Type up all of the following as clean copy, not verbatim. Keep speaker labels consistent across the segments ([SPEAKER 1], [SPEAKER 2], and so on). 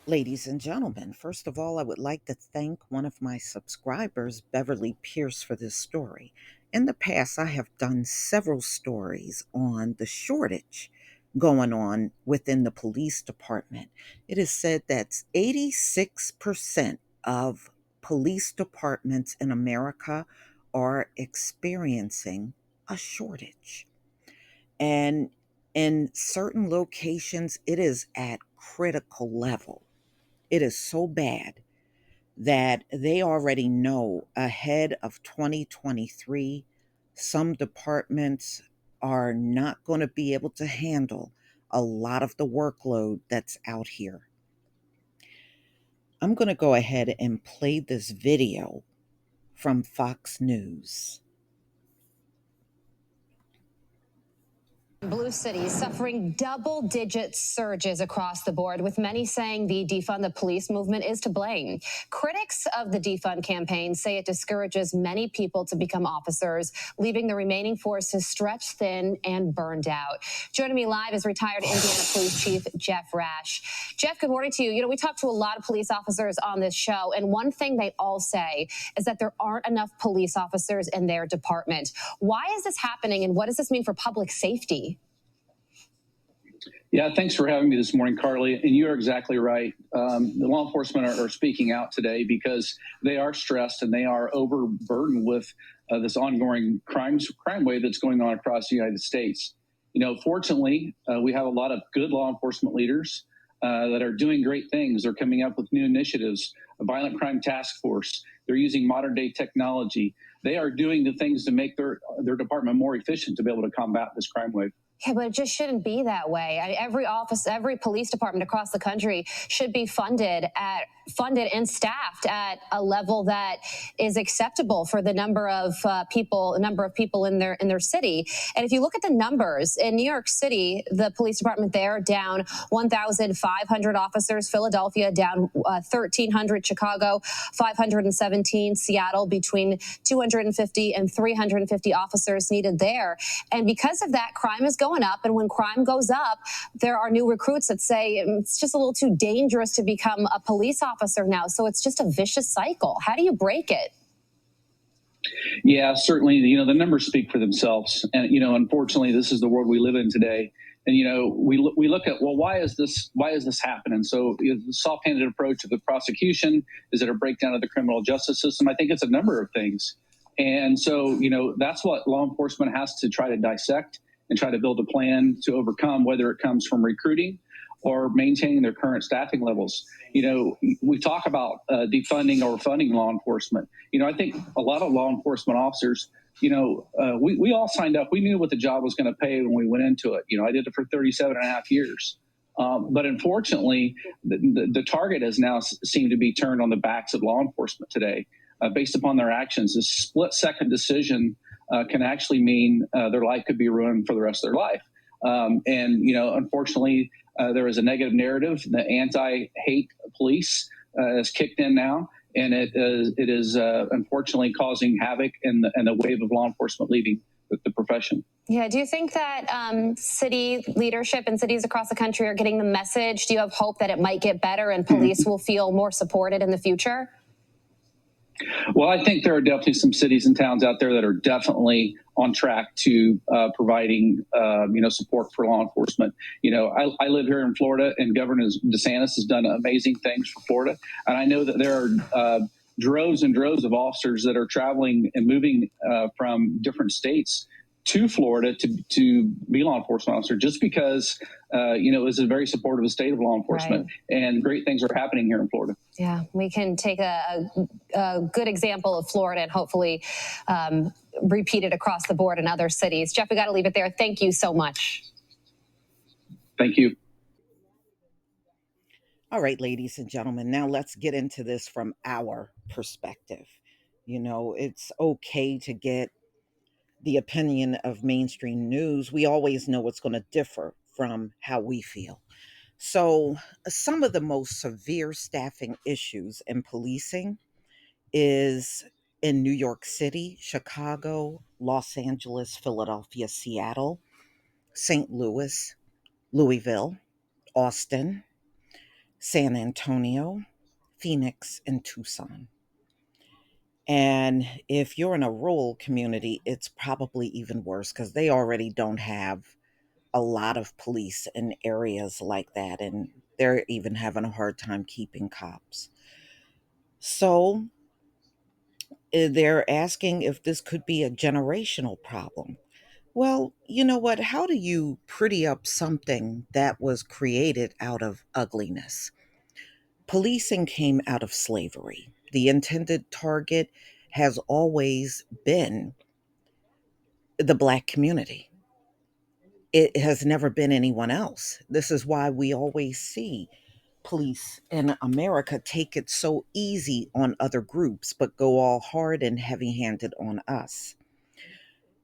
[SPEAKER 1] Ladies and gentlemen, first of all, I would like to thank one of my subscribers, Beverly Pierce, for this story. In the past, I have done several stories on the shortage going on within the police department. It is said that 86% of police departments in America are experiencing a shortage. And in certain locations, it is at critical level. It is so bad that they already know ahead of 2023, some departments are not going to be able to handle a lot of the workload that's out here. I'm going to go ahead and play this video from Fox News.
[SPEAKER 2] Blue cities suffering double-digit surges across the board, with many saying the defund the police movement is to blame. Critics of the defund campaign say it discourages many people to become officers, leaving the remaining forces stretched thin and burned out. Joining me live is retired Indiana Police Chief Jeff Rash. Jeff, good morning to you. We talked to a lot of police officers on this show, and one thing they all say is that there aren't enough police officers in their department. Why is this happening, and what does this mean for public safety?
[SPEAKER 3] Yeah, thanks for having me this morning, Carly. And you're exactly right. The law enforcement are speaking out today because they are stressed and they are overburdened with this ongoing crime wave that's going on across the United States. Fortunately, we have a lot of good law enforcement leaders that are doing great things. They're coming up with new initiatives, a violent crime task force. They're using modern day technology. They are doing the things to make their department more efficient to be able to combat this crime wave.
[SPEAKER 2] Yeah, but it just shouldn't be that way. Every office, every police department across the country should be funded and staffed at a level that is acceptable for the number of people in their city. And if you look at the numbers in New York City, the police department there down 1,500 officers, Philadelphia down 1,300, Chicago 517, Seattle between 250 and 350 officers needed there. And because of that, crime is going up. And when crime goes up, there are new recruits that say it's just a little too dangerous to become a police officer now. So it's just a vicious cycle. How do you break it?
[SPEAKER 3] Yeah, certainly. The numbers speak for themselves. And, unfortunately, this is the world we live in today. And, we look at, well, why is this happening? So the soft-handed approach of the prosecution, is it a breakdown of the criminal justice system? I think it's a number of things. And so, that's what law enforcement has to try to dissect and try to build a plan to overcome, whether it comes from recruiting or maintaining their current staffing levels. We talk about defunding or funding law enforcement. I think a lot of law enforcement officers, we all signed up. We knew what the job was going to pay when we went into it. I did it for 37 and a half years. But unfortunately, the target has now seemed to be turned on the backs of law enforcement today. Based upon their actions, this split-second decision can actually mean their life could be ruined for the rest of their life. Unfortunately, there is a negative narrative. The anti-hate police has kicked in now, and it is unfortunately causing havoc in the wave of law enforcement leaving the profession.
[SPEAKER 2] Yeah. Do you think that city leadership in cities across the country are getting the message? Do you have hope that it might get better and police will feel more supported in the future?
[SPEAKER 3] Well, I think there are definitely some cities and towns out there that are definitely on track to providing, support for law enforcement. I live here in Florida, and Governor DeSantis has done amazing things for Florida. And I know that there are droves and droves of officers that are traveling and moving from different states to Florida to be law enforcement officer, just because, it was a very supportive state of law enforcement, right. And great things are happening here in Florida.
[SPEAKER 2] Yeah, we can take a good example of Florida and hopefully repeat it across the board in other cities. Jeff, we got to leave it there. Thank you so much.
[SPEAKER 3] Thank you.
[SPEAKER 1] All right, ladies and gentlemen, now let's get into this from our perspective. It's okay to get the opinion of mainstream news. We always know it's going to differ from how we feel. So, some of the most severe staffing issues in policing is in New York City, Chicago, Los Angeles, Philadelphia, Seattle, St. Louis, Louisville, Austin, San Antonio, Phoenix, and Tucson. And if you're in a rural community, it's probably even worse because they already don't have a lot of police in areas like that. And they're even having a hard time keeping cops. So they're asking if this could be a generational problem. Well, you know what? How do you pretty up something that was created out of ugliness? Policing came out of slavery. The intended target has always been the Black community. It has never been anyone else. This is why we always see police in America take it so easy on other groups, but go all hard and heavy handed on us.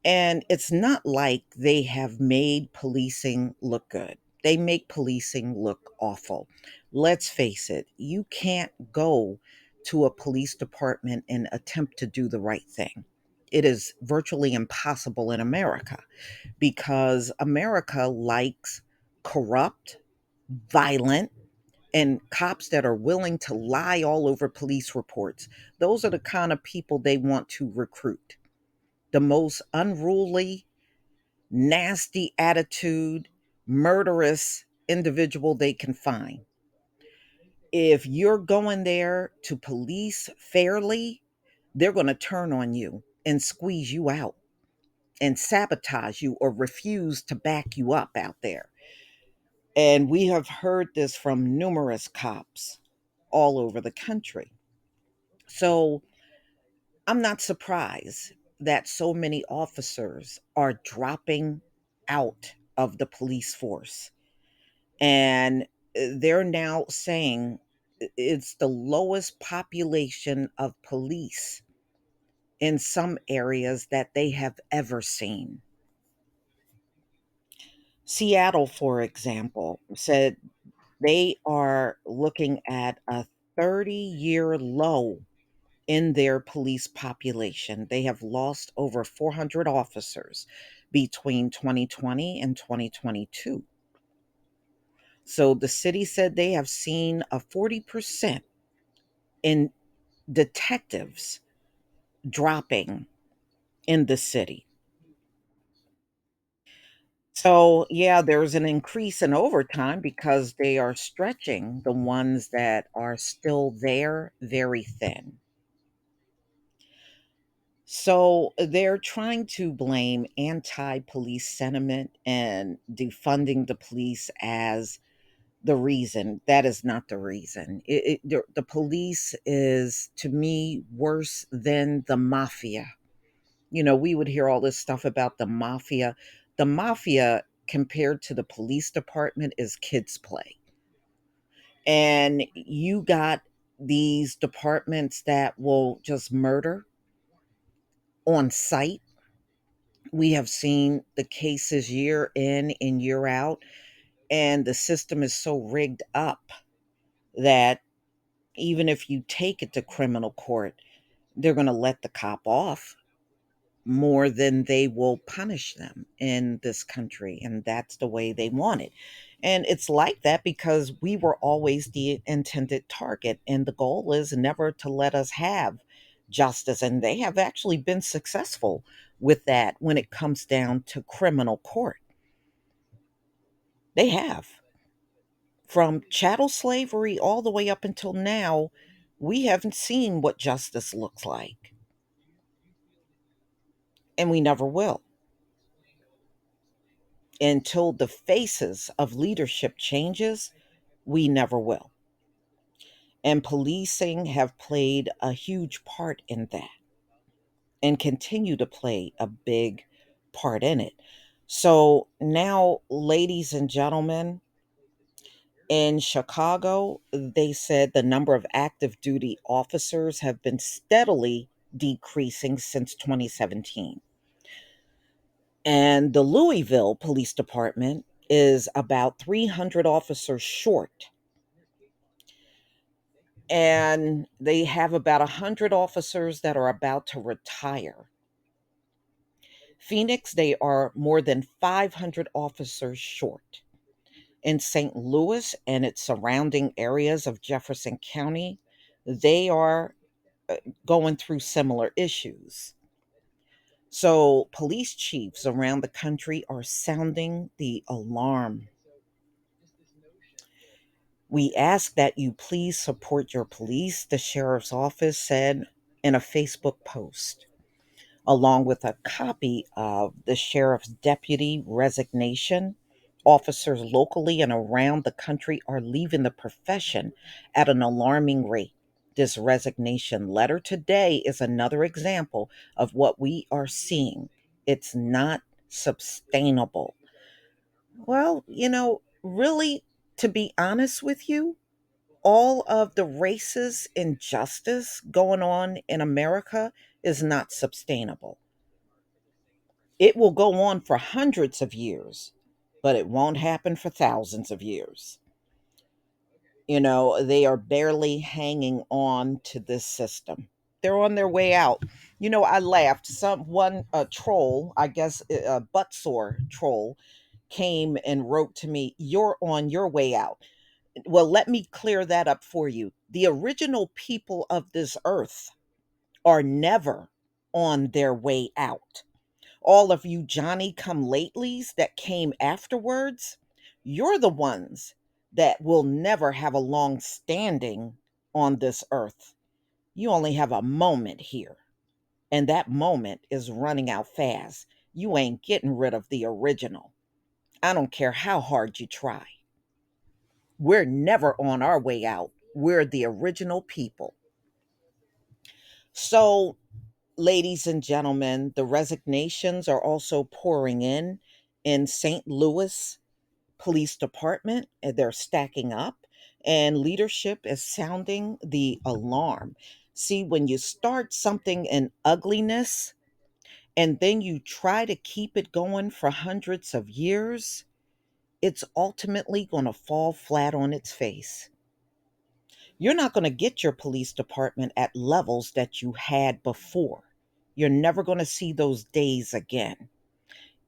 [SPEAKER 1] And it's not like they have made policing look good. They make policing look awful. Let's face it, you can't go to a police department and attempt to do the right thing. It is virtually impossible in America because America likes corrupt, violent, and cops that are willing to lie all over police reports. Those are the kind of people they want to recruit. The most unruly, nasty attitude, murderous individual they can find. If you're going there to police fairly, they're going to turn on you and squeeze you out and sabotage you or refuse to back you up out there. And we have heard this from numerous cops all over the country. So I'm not surprised that so many officers are dropping out of the police force. And they're now saying it's the lowest population of police in some areas that they have ever seen. Seattle, for example, said they are looking at a 30-year low in their police population. They have lost over 400 officers between 2020 and 2022. So the city said they have seen a 40% in detectives dropping in the city. So, yeah, there's an increase in overtime because they are stretching the ones that are still there very thin. So they're trying to blame anti police sentiment and defunding the police as the reason. That is not the reason. The police is, to me, worse than the mafia. You know, we would hear all this stuff about the mafia. The mafia, compared to the police department, is kids' play. And you got these departments that will just murder on site. We have seen the cases year in and year out, and the system is so rigged up that even if you take it to criminal court, they're going to let the cop off more than they will punish them in this country. And that's the way they want it. And it's like that because we were always the intended target. And the goal is never to let us have justice. And they have actually been successful with that when it comes down to criminal court. They have. From chattel slavery all the way up until now, we haven't seen what justice looks like. And we never will until the faces of leadership changes. We never will. And policing have played a huge part in that and continue to play a big part in it. So now, ladies and gentlemen, in Chicago, they said the number of active duty officers have been steadily decreasing since 2017. And the Louisville Police Department is about 300 officers short, and they have about 100 officers that are about to retire. Phoenix, they are more than 500 officers short. In St. Louis and its surrounding areas of Jefferson County, they are going through similar issues. So, police chiefs around the country are sounding the alarm. We ask that you please support your police, the sheriff's office said in a Facebook post, along with a copy of the sheriff's deputy resignation. Officers locally and around the country are leaving the profession at an alarming rate. This resignation letter today is another example of what we are seeing. It's not sustainable. Well, really, to be honest with you, all of the racist injustice going on in America is not sustainable. It will go on for hundreds of years, but it won't happen for thousands of years. They are barely hanging on to this system. They're on their way out. I laughed. Someone, a troll, I guess a butt sore troll, came and wrote to me, "You're on your way out." Well, let me clear that up for you. The original people of this earth are never on their way out. All of you Johnny come latelys that came afterwards, you're the ones that will never have a long standing on this earth. You only have a moment here, and that moment is running out fast. You ain't getting rid of the original. I don't care how hard you try. We're never on our way out. We're the original people. So, ladies and gentlemen, the resignations are also pouring in St. Louis Police Department. They're stacking up, and leadership is sounding the alarm. See, when you start something in ugliness and then you try to keep it going for hundreds of years, it's ultimately going to fall flat on its face. You're not going to get your police department at levels that you had before. You're never going to see those days again.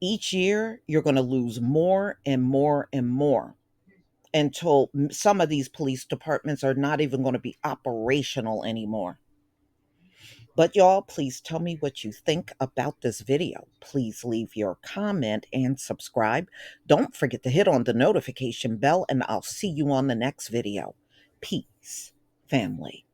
[SPEAKER 1] Each year, you're going to lose more and more and more until some of these police departments are not even going to be operational anymore. But y'all, please tell me what you think about this video. Please leave your comment and subscribe. Don't forget to hit on the notification bell, and I'll see you on the next video. Peace, family.